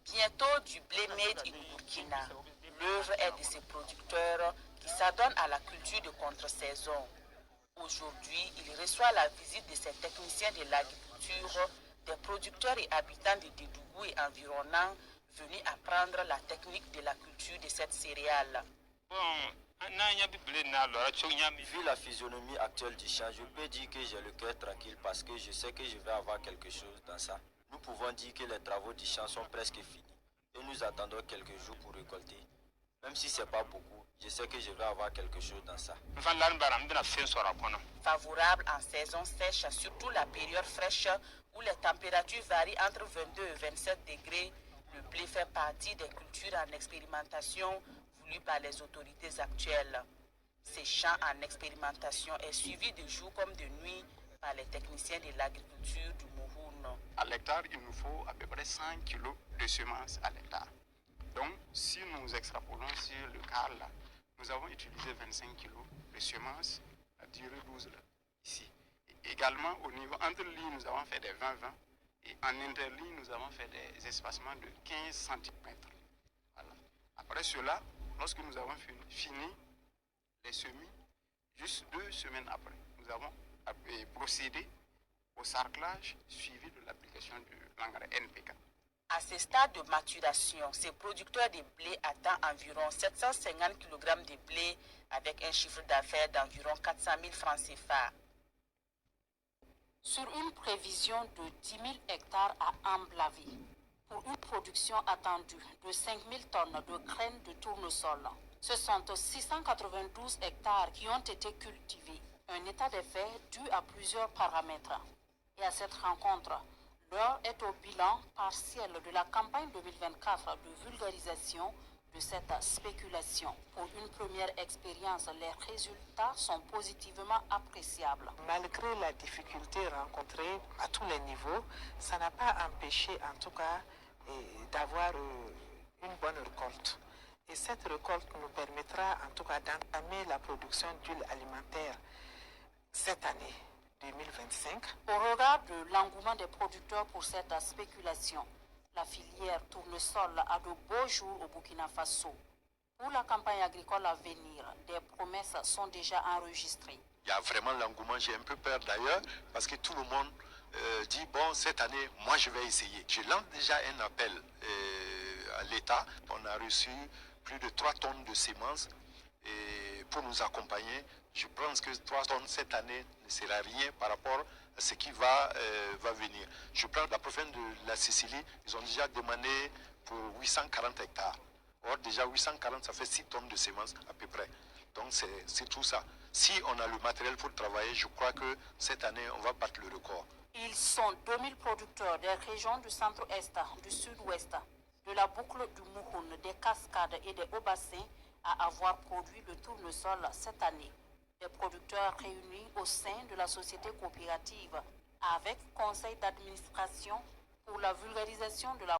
Bientôt du blé made in Burkina. L'œuvre est de ces producteurs qui s'adonnent à la culture de contre-saison. Aujourd'hui, il reçoit la visite de ces techniciens de l'agriculture, des producteurs et habitants de Dédougou et environnants venus apprendre la technique de la culture de cette céréale. Vu la physionomie actuelle du champ, je peux dire que j'ai le cœur tranquille parce que je sais que je vais avoir quelque chose dans ça. Nous pouvons dire que les travaux du champ sont presque finis et nous attendons quelques jours pour récolter. Même si ce n'est pas beaucoup, je sais que je vais avoir quelque chose dans ça. Favorable en saison sèche, surtout la période fraîche où les températures varient entre 22 et 27 degrés, le blé fait partie des cultures en expérimentation voulues par les autorités actuelles. Ces champs en expérimentation est suivi de jour comme de nuit par les techniciens de l'agriculture du Mouhoun. À l'hectare, il nous faut à peu près 100 kg de semences à l'hectare. Donc, si nous extrapolons sur le cas là, nous avons utilisé 25 kg de semences à durée 12 là, ici. Et également, au niveau entre lignes, nous avons fait des 20-20 et en interligne, nous avons fait des espacements de 15 cm. Voilà. Après cela, lorsque nous avons fini les semis, juste 2 semaines après, nous avons procédé au sarclage suivi de l'application de l'engrais NPK. À ce stade de maturation, ces producteurs de blé attendent environ 750 kg de blé avec un chiffre d'affaires d'environ 400 000 francs CFA. Sur une prévision de 10 000 hectares à Amblavé, pour une production attendue de 5 000 tonnes de graines de tournesol, ce sont 692 hectares qui ont été cultivés, un état de fait dû à plusieurs paramètres. Et à cette rencontre, l'heure est au bilan partiel de la campagne 2024 de vulgarisation de cette spéculation. Pour une première expérience, les résultats sont positivement appréciables. Malgré la difficulté rencontrée à tous les niveaux, ça n'a pas empêché en tout cas d'avoir une bonne récolte. Et cette récolte nous permettra en tout cas d'entamer la production d'huile alimentaire cette année 2025. Au regard de l'engouement des producteurs pour cette spéculation, la filière tournesol a de beaux jours au Burkina Faso. Pour la campagne agricole à venir, des promesses sont déjà enregistrées. Il y a vraiment l'engouement, j'ai un peu peur d'ailleurs, parce que tout le monde dit, bon, cette année, moi je vais essayer. Je lance déjà un appel à l'État. On a reçu plus de 3 tonnes de semences et pour nous accompagner. Je pense que 3 tonnes cette année ne sera rien par rapport à ce qui va venir. Je prends la province de la Sicile, ils ont déjà demandé pour 840 hectares. Or, déjà 840, ça fait 6 tonnes de semences à peu près. Donc, c'est tout ça. Si on a le matériel pour travailler, je crois que cette année, on va battre le record. Ils sont 2000 producteurs des régions du centre-est, du sud-ouest, de la boucle du Mouhoun, des cascades et des hauts bassins à avoir produit le tournesol cette année. Des producteurs réunis au sein de la société coopérative avec conseil d'administration pour la vulgarisation de la